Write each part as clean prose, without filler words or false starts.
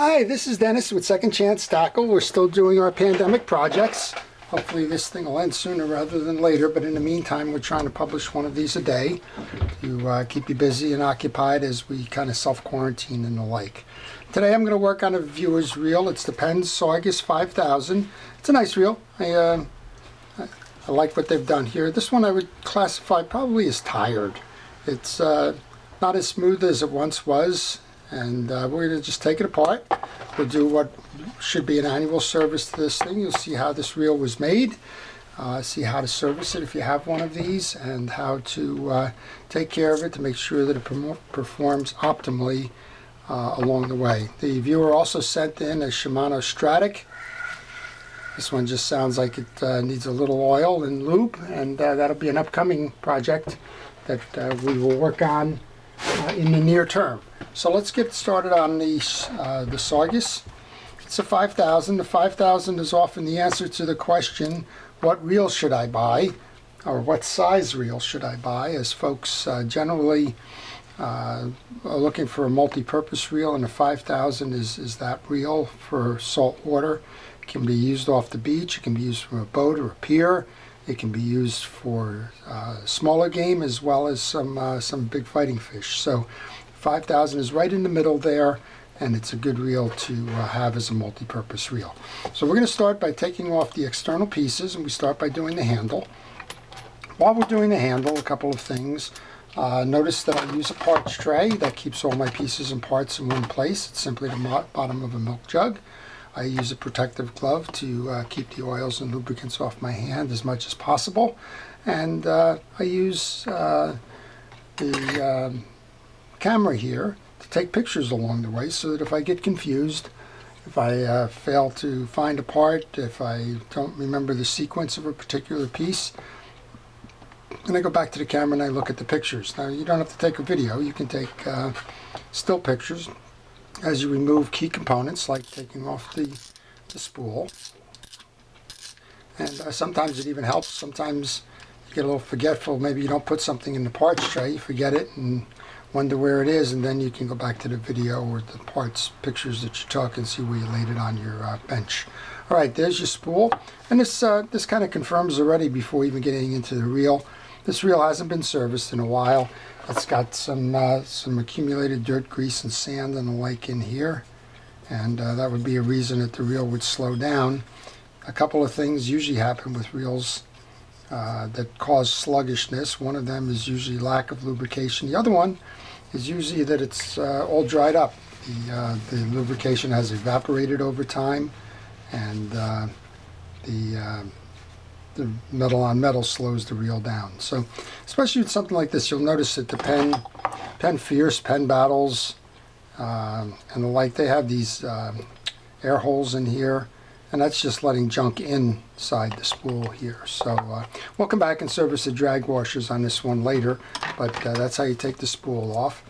Hi, this is Dennis with Second Chance Tackle. We're still doing our pandemic projects. Hopefully this thing will end sooner rather than later, but in the meantime we're trying to publish one of these a day to keep you busy and occupied as we kind of self-quarantine and the like. Today I'm going to work on a viewer's reel. It's the Penn Sargus 5000. It's a nice reel. I like what they've done here. This one I would classify probably as tired. It's not as smooth as it once was. And we're going to just take it apart. We'll do what should be an annual service to this thing. You'll see how this reel was made, see how to service it if you have one of these, and how to take care of it to make sure that it performs optimally along the way. The viewer also sent in a Shimano Stratic. This one just sounds like it needs a little oil and lube, and that'll be an upcoming project that we will work on in the near term. So let's get started on the Sargus. It's a 5000. The 5000 is often the answer to the question, what reel should I buy? Or what size reel should I buy? As folks generally are looking for a multi-purpose reel, and a 5000 is that reel for salt water. It can be used off the beach. It can be used from a boat or a pier. It can be used for smaller game as well as some big fighting fish. So 5000 is right in the middle there, and it's a good reel to have as a multi-purpose reel. So we're going to start by taking off the external pieces, and we start by doing the handle. While we're doing the handle, a couple of things. Notice that I use a parts tray that keeps all my pieces and parts in one place. It's simply the bottom of a milk jug. I use a protective glove to keep the oils and lubricants off my hand as much as possible. And I use the camera here to take pictures along the way, so that if I get confused, if I fail to find a part, if I don't remember the sequence of a particular piece, and I go back to the camera and I look at the pictures. Now, you don't have to take a video. You can take still pictures as you remove key components, like taking off the spool. And sometimes it even helps. Sometimes you get a little forgetful. Maybe you don't put something in the parts tray, you forget it and wonder where it is, and then you can go back to the video or the parts pictures that you took and see where you laid it on your bench. All right, there's your spool. And this kind of confirms already, before even getting into the reel, this reel hasn't been serviced in a while. It's got some accumulated dirt, grease, and sand and the like in here, and that would be a reason that the reel would slow down. A couple of things usually happen with reels that cause sluggishness. One of them is usually lack of lubrication. The other one is usually that it's all dried up. The lubrication has evaporated over time, and the metal on metal slows the reel down. So especially with something like this, you'll notice that the Penn Fierce, Penn Battles, and the like, they have these air holes in here, and that's just letting junk inside the spool here. So we'll come back and service the drag washers on this one later, but that's how you take the spool off.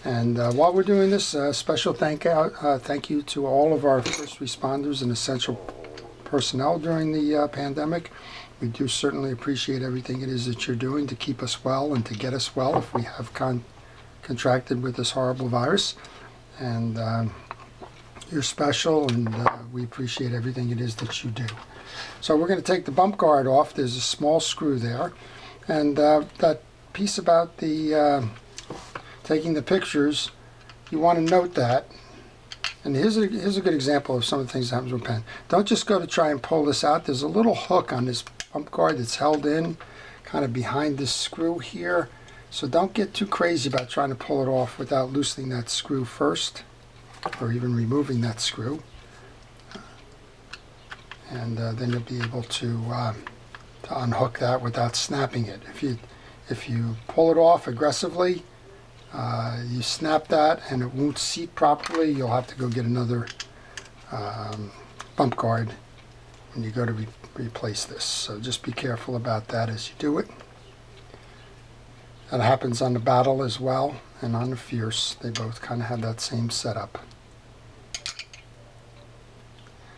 And while we're doing this, special thank you to all of our first responders and essential personnel during the pandemic. We do certainly appreciate everything it is that you're doing to keep us well and to get us well if we have contracted with this horrible virus. And you're special, and we appreciate everything it is that you do. So we're going to take the bump guard off. There's a small screw there, and that piece about the taking the pictures, you want to note that. And here's a good example of some of the things that happens with Penn. Don't just go to try and pull this out. There's a little hook on this bump guard that's held in kind of behind this screw here. So don't get too crazy about trying to pull it off without loosening that screw first, or even removing that screw. And then you'll be able to unhook that without snapping it. If you pull it off aggressively, you snap that and it won't seat properly. You'll have to go get another bump guard when you go to replace this. So just be careful about that as you do it. That happens on the Battle as well, and on the Fierce. They both kind of have that same setup.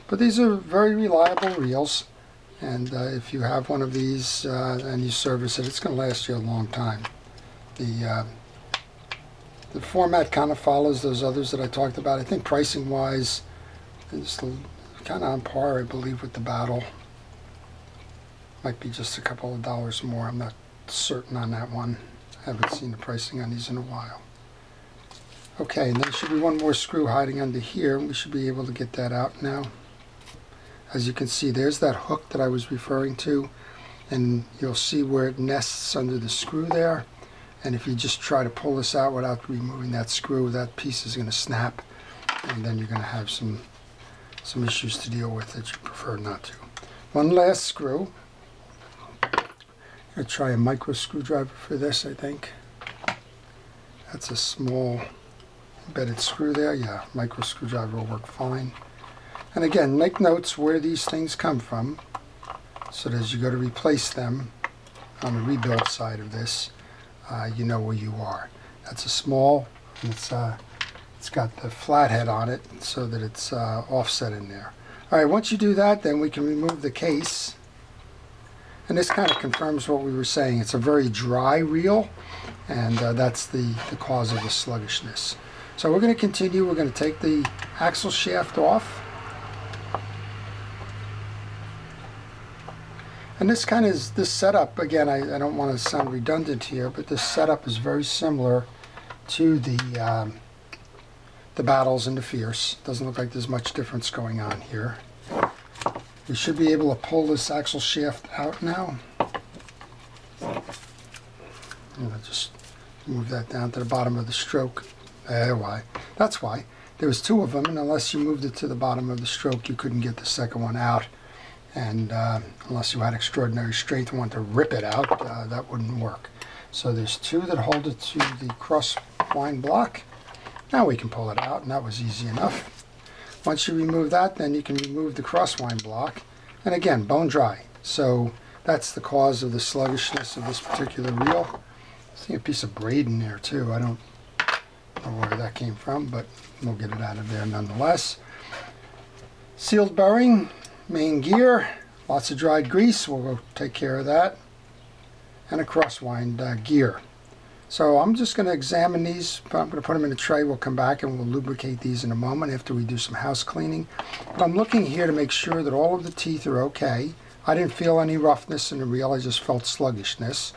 But these are very reliable reels, and if you have one of these and you service it, it's going to last you a long time. The The format kind of follows those others that I talked about. I think pricing wise, it's kind of on par, I believe, with the Battle. Might be just a couple of dollars more. I'm not certain on that one. I haven't seen the pricing on these in a while. Okay, and there should be one more screw hiding under here. We should be able to get that out now. As you can see, there's that hook that I was referring to, and you'll see where it nests under the screw there. And if you just try to pull this out without removing that screw, that piece is going to snap, and then you're going to have some issues to deal with that you prefer not to. One last screw. I'm going to try a micro screwdriver for this, I think. That's a small embedded screw there. Yeah, micro screwdriver will work fine. And again, make notes where these things come from, so that as you go to replace them on the rebuild side of this, you know where you are. That's a small, it's got the flathead on it so that it's offset in there. All right, once you do that, then we can remove the case. And this kind of confirms what we were saying. It's a very dry reel, and that's the cause of the sluggishness. So we're going to continue. We're going to take the axle shaft off. And this setup, again, I don't want to sound redundant here, but this setup is very similar to the Battles and the Fierce. Doesn't look like there's much difference going on here. We should be able to pull this axle shaft out now. And I'll just move that down to the bottom of the stroke. That's why. There was two of them, and unless you moved it to the bottom of the stroke, you couldn't get the second one out. And unless you had extraordinary strength and wanted to rip it out, that wouldn't work. So there's two that hold it to the cross wind block. Now we can pull it out, and that was easy enough. Once you remove that, then you can remove the cross wind block. And again, bone dry. So that's the cause of the sluggishness of this particular reel. I see a piece of braid in there too. I don't know where that came from, but we'll get it out of there nonetheless. Sealed bearing. Main gear, lots of dried grease, we'll go take care of that, and a crosswind gear. So I'm just going to examine these. I'm going to put them in a tray. We'll come back and we'll lubricate these in a moment after we do some house cleaning. But I'm looking here to make sure that all of the teeth are okay. I didn't feel any roughness in the reel, I just felt sluggishness.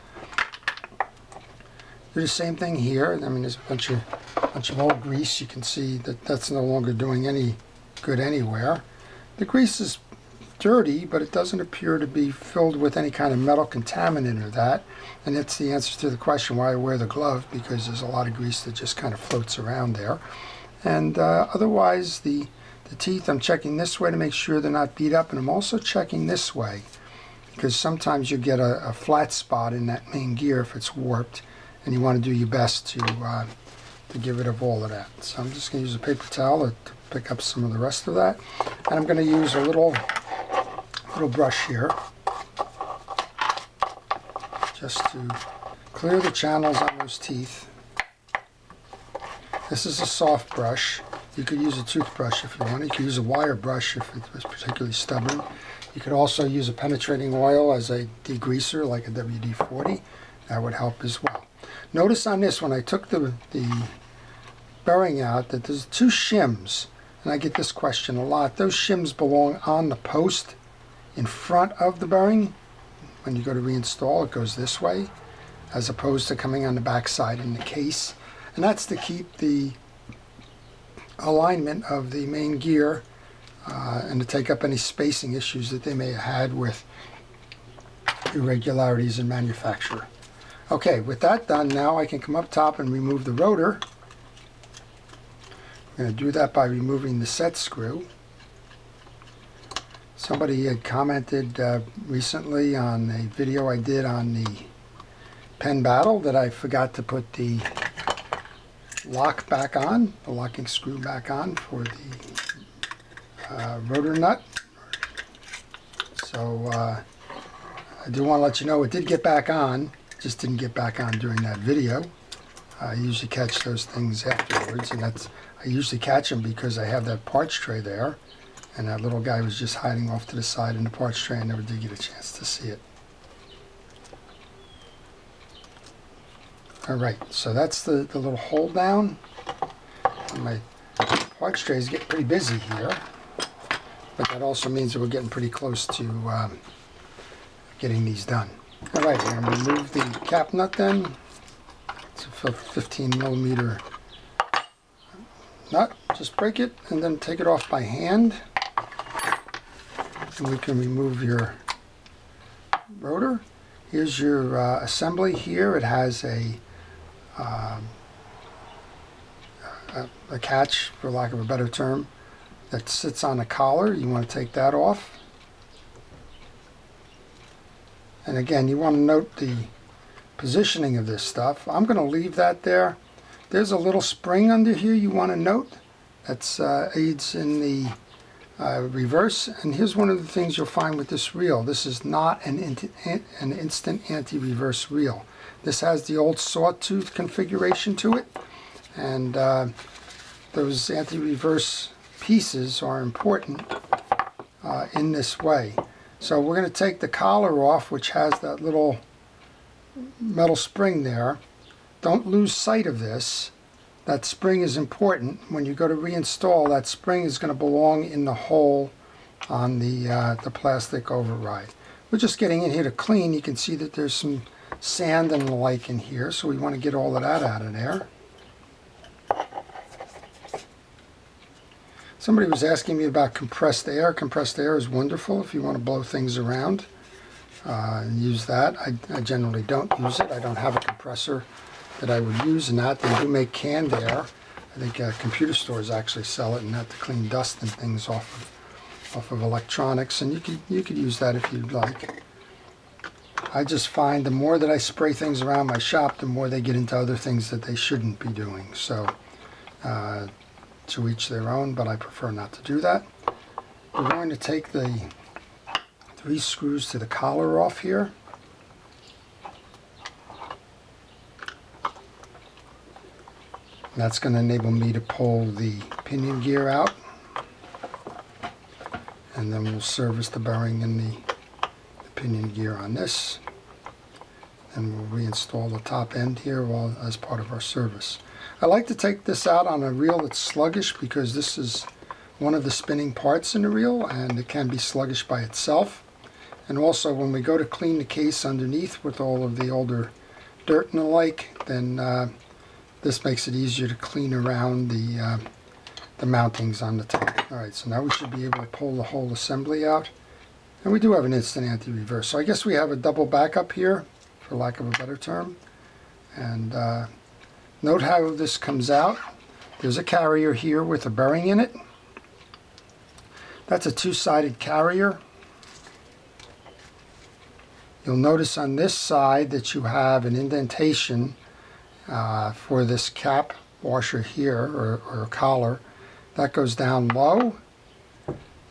Do the same thing here. I mean, there's a bunch of old grease. You can see that that's no longer doing any good anywhere. The grease is dirty, but it doesn't appear to be filled with any kind of metal contaminant or that. And that's the answer to the question why I wear the glove, because there's a lot of grease that just kind of floats around there. And otherwise, the teeth, I'm checking this way to make sure they're not beat up, and I'm also checking this way because sometimes you get a flat spot in that main gear if it's warped, and you want to do your best to get rid of all of that. So I'm just going to use a paper towel to pick up some of the rest of that, and I'm going to use a little brush here just to clear the channels on those teeth. This is a soft brush. You could use a toothbrush if you want. You could use a wire brush if it was particularly stubborn. You could also use a penetrating oil as a degreaser like a WD-40. That would help as well. Notice on this, when I took the bearing out, that there's two shims, and I get this question a lot. Those shims belong on the post in front of the bearing. When you go to reinstall, it goes this way as opposed to coming on the back side in the case, and that's to keep the alignment of the main gear and to take up any spacing issues that they may have had with irregularities in manufacture. Okay, with that done, now I can come up top and remove the rotor. I'm going to do that by removing the set screw. Somebody had commented recently on a video I did on the Penn Battle that I forgot to put the lock back on, the locking screw back on for the rotor nut. So I do want to let you know it did get back on, just didn't get back on during that video. I usually catch those things afterwards, and I usually catch them because I have that parts tray there. And that little guy was just hiding off to the side in the parts tray. I never did get a chance to see it. All right, so that's the little hold down. And my part tray is getting pretty busy here, but that also means that we're getting pretty close to getting these done. All right, we're going to remove the cap nut then. It's a 15 millimeter nut. Just break it and then take it off by hand. And we can remove your rotor. Here's your assembly here. It has a catch, for lack of a better term, that sits on a collar. You want to take that off. And again, you want to note the positioning of this stuff. I'm going to leave that there. There's a little spring under here you want to note. That's aids in the reverse. And here's one of the things you'll find with this reel. This is not an instant anti-reverse reel. This has the old sawtooth configuration to it. And those anti-reverse pieces are important in this way. So we're going to take the collar off, which has that little metal spring there. Don't lose sight of this. That spring is important. When you go to reinstall, that spring is going to belong in the hole on the plastic override. We're just getting in here to clean. You can see that there's some sand and the like in here, so we want to get all of that out of there. Somebody was asking me about compressed air. Compressed air is wonderful if you want to blow things around. Use that. I generally don't use it. I don't have a compressor that I would use in that. They do make canned air. I think computer stores actually sell it, and that to clean dust and things off of electronics. And you could use that if you'd like. I just find the more that I spray things around my shop, the more they get into other things that they shouldn't be doing. So to each their own, but I prefer not to do that. We're going to take the 3 screws to the collar off here. That's going to enable me to pull the pinion gear out, and then we'll service the bearing in the pinion gear on this, and we'll reinstall the top end here as part of our service. I like to take this out on a reel that's sluggish because this is one of the spinning parts in the reel, and it can be sluggish by itself. And also when we go to clean the case underneath with all of the older dirt and the like, then this makes it easier to clean around the mountings on the top. Alright, so now we should be able to pull the whole assembly out. And we do have an instant anti-reverse. So I guess we have a double backup here, for lack of a better term. And note how this comes out. There's a carrier here with a bearing in it. That's a 2-sided carrier. You'll notice on this side that you have an indentation for this cap washer here, or collar. That goes down low.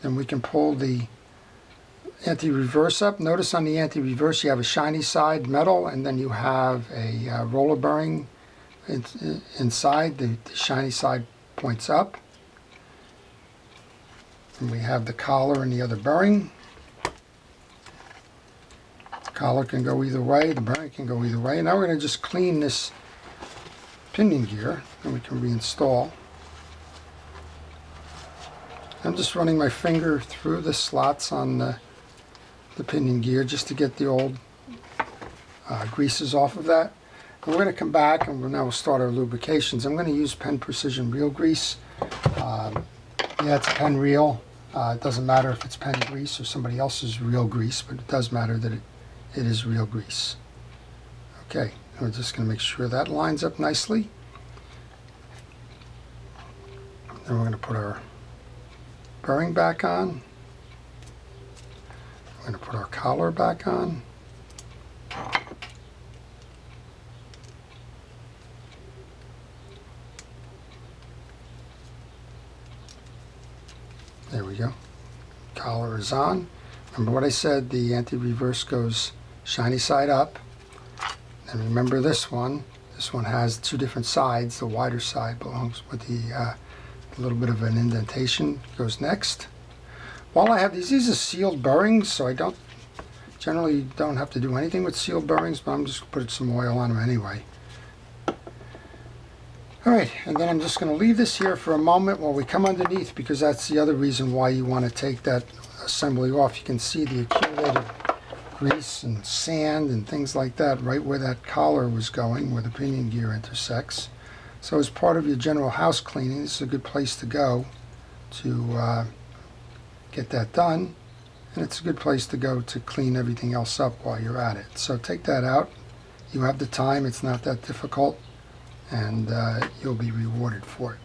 Then we can pull the anti-reverse up. Notice on the anti-reverse you have a shiny side metal, and then you have a roller bearing inside. The shiny side points up. And we have the collar and the other bearing. The collar can go either way, the bearing can go either way. Now we're going to just clean this pinion gear, and we can reinstall. I'm just running my finger through the slots on the pinion gear just to get the old greases off of that. And we're going to come back and now we'll start our lubrications. I'm going to use Penn Precision reel grease. Yeah, it's a Penn reel. It doesn't matter if it's Penn grease or somebody else's reel grease, but it does matter that it is reel grease. Okay, and we're just going to make sure that lines up nicely. Then we're going to put our bearing back on. We're going to put our collar back on. There we go. Collar is on. Remember what I said, the anti-reverse goes shiny side up. And remember this one. This one has 2 different sides. The wider side belongs with the little bit of an indentation. Goes next. While I have these are sealed bearings, so I generally don't have to do anything with sealed bearings, but I'm just putting some oil on them anyway. All right, and then I'm just going to leave this here for a moment while we come underneath, because that's the other reason why you want to take that assembly off. You can see the accumulated grease and sand and things like that right where that collar was going, where the pinion gear intersects. So as part of your general house cleaning, this is a good place to go to get that done. And it's a good place to go to clean everything else up while you're at it. So take that out. You have the time, it's not that difficult, and you'll be rewarded for it.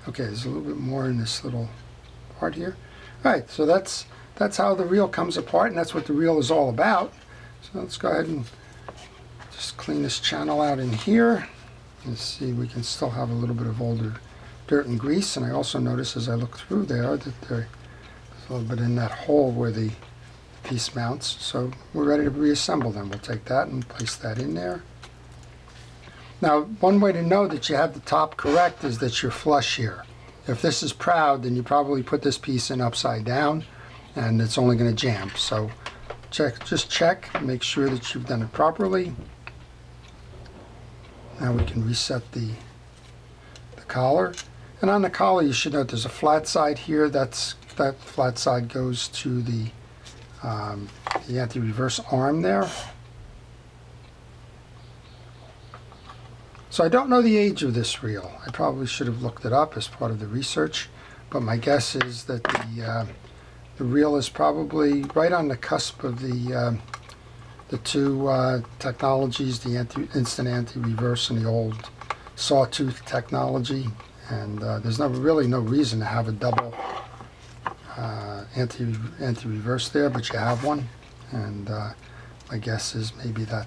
Okay, there's a little bit more in this little part here. All right, so that's how the reel comes apart, and that's what the reel is all about. So let's go ahead and just clean this channel out in here. Let's see, we can still have a little bit of older dirt and grease, and I also notice as I look through there that there's a little bit in that hole where the piece mounts. So we're ready to reassemble them. We'll take that and place that in there. Now, one way to know that you have the top correct is that you're flush here. If this is proud, then you probably put this piece in upside down, and it's only going to jam. So just check, make sure that you've done it properly. Now we can reset the collar. And on the collar, you should note there's a flat side here. That flat side goes to the anti-reverse arm there. So I don't know the age of this reel. I probably should have looked it up as part of the research, but my guess is that the reel is probably right on the cusp of the two technologies, the instant anti-reverse and the old sawtooth technology. And there's really no reason to have a double anti-reverse there, but you have one. And my guess is maybe that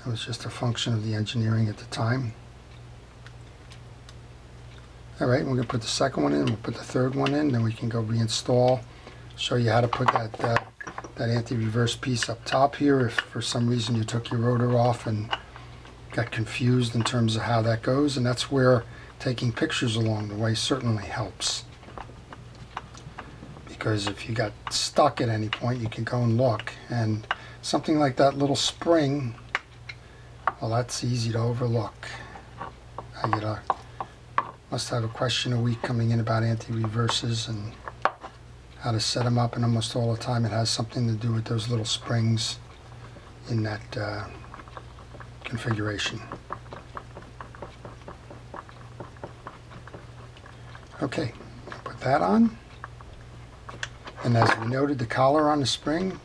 it was just a function of the engineering at the time. All right, we're going to put the second one in, we'll put the third one in, then we can go reinstall. Show you how to put that anti-reverse piece up top here if for some reason you took your rotor off and got confused in terms of how that goes. And that's where taking pictures along the way certainly helps. Because if you got stuck at any point, you can go and look. And something like that little spring, well, that's easy to overlook. I must have a question a week coming in about anti-reverses and how to set them up, and almost all the time it has something to do with those little springs in that configuration. Okay, put that on. And as we noted, the collar on the spring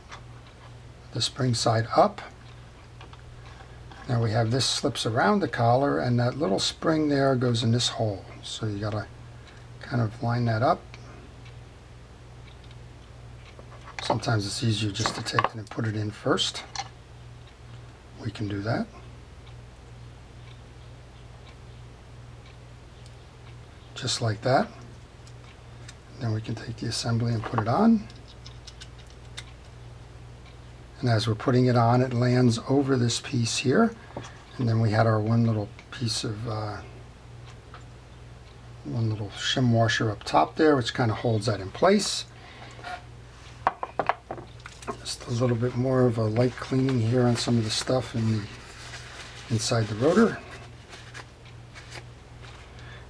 side up. Now we have this slips around the collar, and that little spring there goes in this hole. So you gotta kind of line that up. Sometimes it's easier just to take it and put it in first. We can do that. Just like that. Then we can take the assembly and put it on. And as we're putting it on, it lands over this piece here. And then we had our one little piece of, one little shim washer up top there, which kind of holds that in place. Just a little bit more of a light cleaning here on some of the stuff inside the rotor.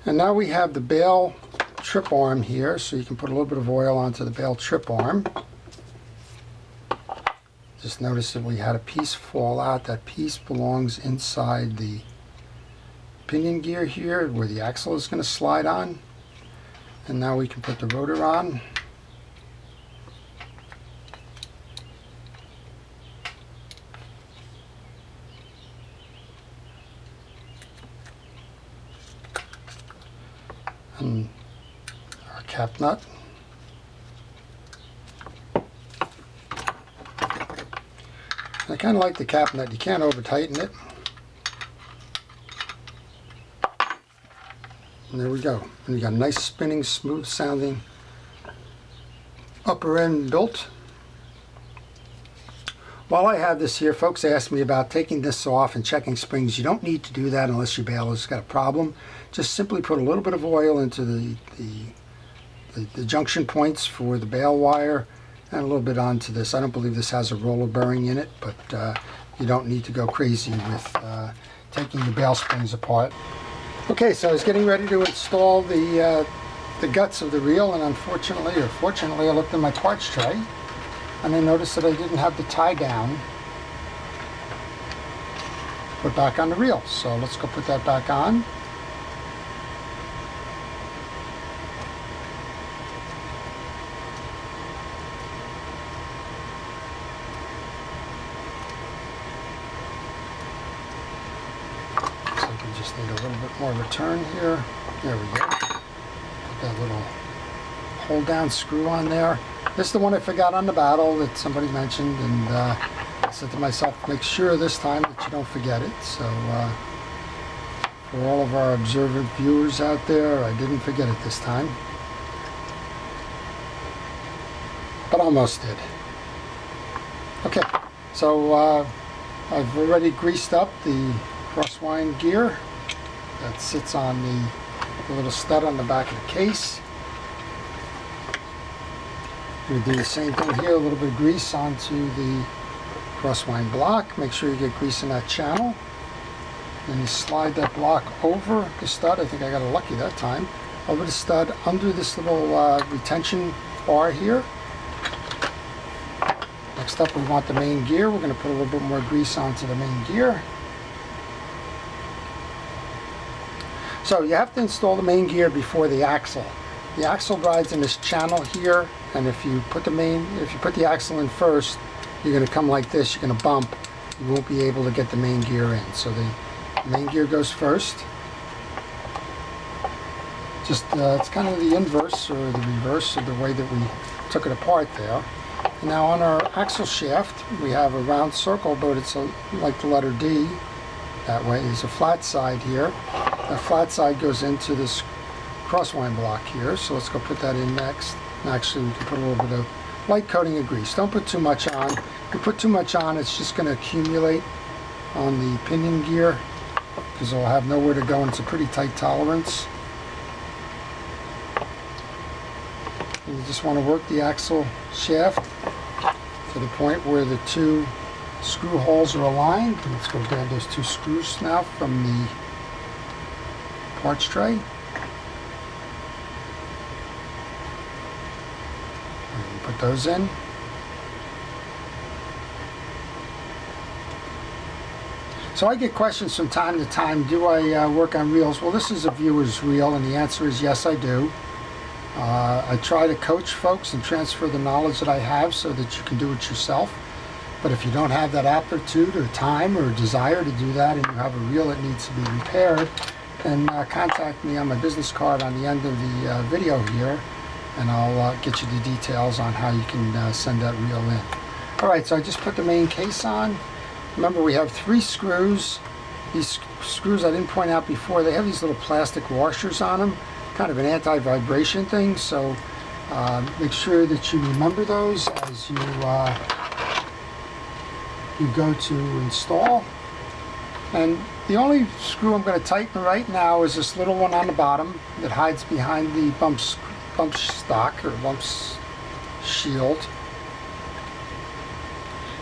And now we have the bail trip arm here, so you can put a little bit of oil onto the bail trip arm. Just notice that we had a piece fall out. That piece belongs inside the pinion gear here where the axle is going to slide on. And now we can put the rotor on. And our cap nut. I kind of like the cap nut. You can't over tighten it. And there we go. And you got a nice spinning, smooth sounding upper end built. While I have this here, folks asked me about taking this off and checking springs. You don't need to do that unless your bail has got a problem. Just simply put a little bit of oil into the junction points for the bail wire and a little bit onto this. I don't believe this has a roller bearing in it, but you don't need to go crazy with taking your bail springs apart. Okay, so I was getting ready to install the guts of the reel, and unfortunately, or fortunately, I looked in my parts tray and I noticed that I didn't have the tie down put back on the reel. So let's go put that back on. So we just need a little bit more return here. There we go. Put that little hold down screw on there. This is the one I forgot on the battle that somebody mentioned, and I said to myself, make sure this time that you don't forget it. So for all of our observant viewers out there, I didn't forget it this time, but almost did. Okay, so I've already greased up the crosswind gear that sits on the little stud on the back of the case. We're going to do the same thing here, a little bit of grease onto the crosswind block. Make sure you get grease in that channel. Then you slide that block over the stud. I think I got it lucky that time. Over the stud, under this little retention bar here. Next up, we want the main gear. We're going to put a little bit more grease onto the main gear. So you have to install the main gear before the axle. The axle rides in this channel here, and if you put the axle in first, you're going to come like this. You're going to bump. You won't be able to get the main gear in. So the main gear goes first. Just it's kind of the inverse or the reverse of the way that we took it apart there. And now on our axle shaft, we have a round circle, but it's like the letter D. That way, there's a flat side here. That flat side goes into this crosswind block here, so let's go put that in next. And actually, we can put a little bit of light coating of grease. Don't put too much on. If you put too much on, it's just going to accumulate on the pinion gear because it'll have nowhere to go, and it's a pretty tight tolerance. And you just want to work the axle shaft to the point where the two screw holes are aligned. Let's go grab those two screws now from the parts tray. Put those in. So I get questions from time to time, do I work on reels? Well, this is a viewer's reel, and the answer is yes, I do. I try to coach folks and transfer the knowledge that I have so that you can do it yourself. But if you don't have that aptitude or time or desire to do that, and you have a reel that needs to be repaired, then contact me on my business card on the end of the video here, and I'll get you the details on how you can send that reel in. Alright, so I just put the main case on. Remember, we have 3 screws. These screws I didn't point out before, they have these little plastic washers on them, kind of an anti-vibration thing, so make sure that you remember those as you go to install. And the only screw I'm going to tighten right now is this little one on the bottom that hides behind the bump stock or bumps shield.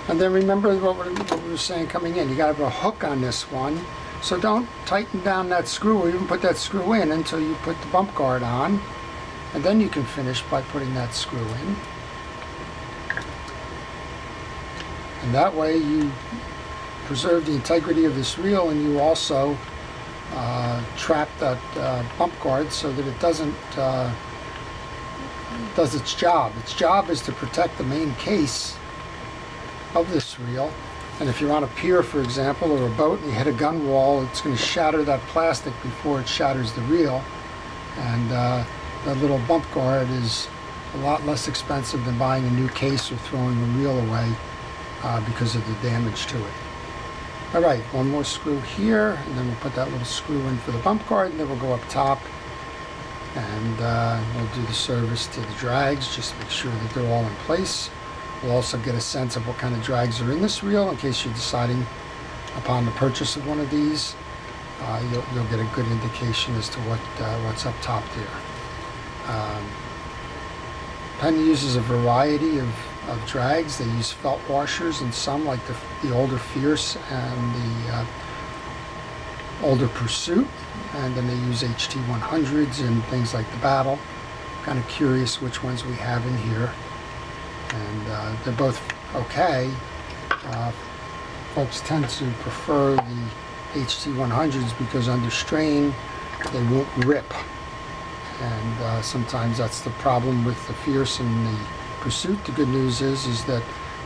And then remember what we were saying coming in. You got to have a hook on this one, so don't tighten down that screw or even put that screw in until you put the bump guard on, and then you can finish by putting that screw in. And that way you preserve the integrity of this reel, and you also trap that bump guard so that it doesn't does its job. Its job is to protect the main case of this reel. And if you're on a pier, for example, or a boat, and you hit a gun wall, it's going to shatter that plastic before it shatters the reel. And that little bump guard is a lot less expensive than buying a new case or throwing a reel away because of the damage to it. Alright, one more screw here, and then we'll put that little screw in for the bump guard, and then we'll go up top and we'll do the service to the drags, just to make sure that they're all in place. We'll also get a sense of what kind of drags are in this reel in case you're deciding upon the purchase of one of these. You'll get a good indication as to what's up top there. Penn uses a variety of drags. They use felt washers, and some, like the older Fierce and older Pursuit, and then they use HT100s and things like the Battle. Kind of curious which ones we have in here, and they're both okay. Folks tend to prefer the HT100s because under strain they won't rip, and sometimes that's the problem with the Fierce and the Pursuit. The good news is that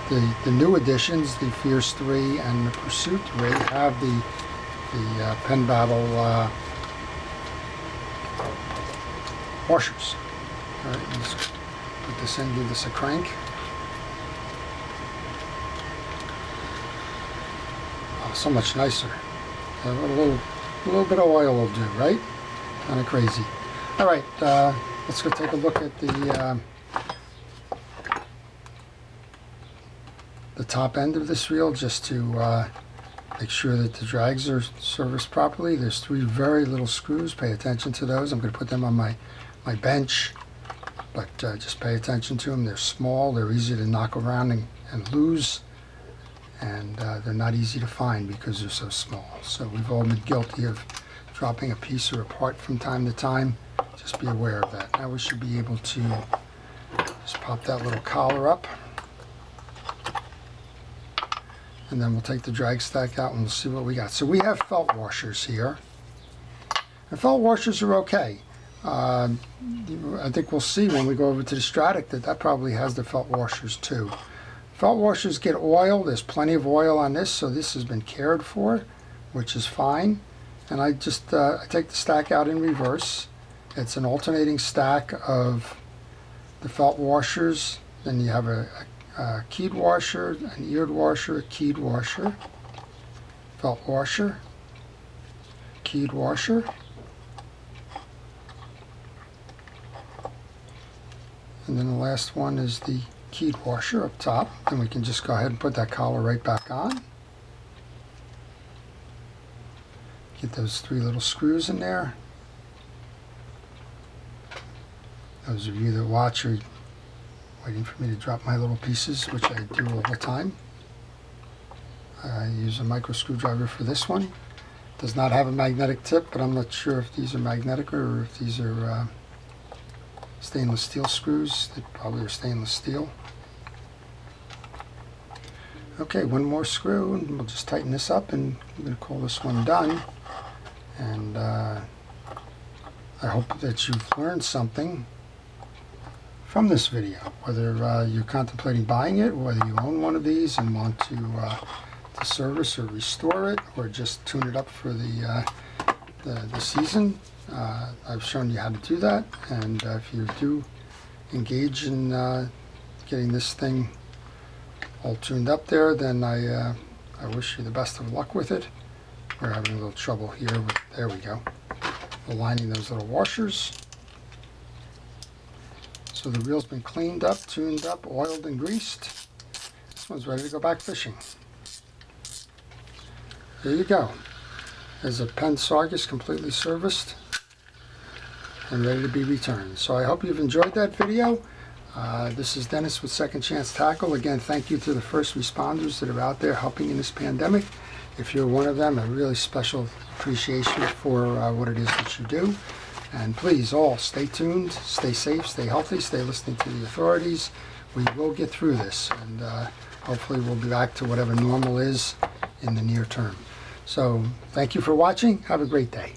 the new editions, the Fierce 3 and the Pursuit 3, have the Penn Battle washers. All right, let's put this in, give this a crank. Oh, so much nicer. A little bit of oil will do, right? Kind of crazy. All right, let's go take a look at the top end of this reel, just to make sure that the drags are serviced properly. There's 3 very little screws. Pay attention to those. I'm going to put them on my bench, but just pay attention to them. They're small, they're easy to knock around and lose, and they're not easy to find because they're so small. So we've all been guilty of dropping a piece or a part from time to time. Just be aware of that. Now we should be able to just pop that little collar up, and then we'll take the drag stack out and we'll see what we got. So we have felt washers here, and felt washers are okay. I think we'll see when we go over to the Stratic that probably has the felt washers too. Felt washers get oil. There's plenty of oil on this, so this has been cared for, which is fine. And I just I take the stack out in reverse. It's an alternating stack of the felt washers. Then you have a keyed washer, an eared washer, a keyed washer, felt washer, keyed washer, and then the last one is the keyed washer up top. Then we can just go ahead and put that collar right back on. Get those 3 little screws in there. Those of you that watch are waiting for me to drop my little pieces, which I do all the time. I use a micro screwdriver for this one. Does not have a magnetic tip, but I'm not sure if these are magnetic or if these are stainless steel screws. They probably are stainless steel. Okay, one more screw, and we'll just tighten this up, and I'm going to call this one done. And I hope that you've learned something from this video, whether you're contemplating buying it, or whether you own one of these and want to service or restore it, or just tune it up for the season. I've shown you how to do that, and if you do engage in getting this thing all tuned up there, then I wish you the best of luck with it. We're having a little trouble here, but there we go. Aligning those little washers. So the reel's been cleaned up, tuned up, oiled and greased. This one's ready to go back fishing. There you go. There's a Penn Sargus completely serviced and ready to be returned. So I hope you've enjoyed that video. This is Dennis with Second Chance Tackle. Again, thank you to the first responders that are out there helping in this pandemic. If you're one of them, a really special appreciation for what it is that you do. And please all stay tuned, stay safe, stay healthy, stay listening to the authorities. We will get through this, and hopefully we'll be back to whatever normal is in the near term. So thank you for watching. Have a great day.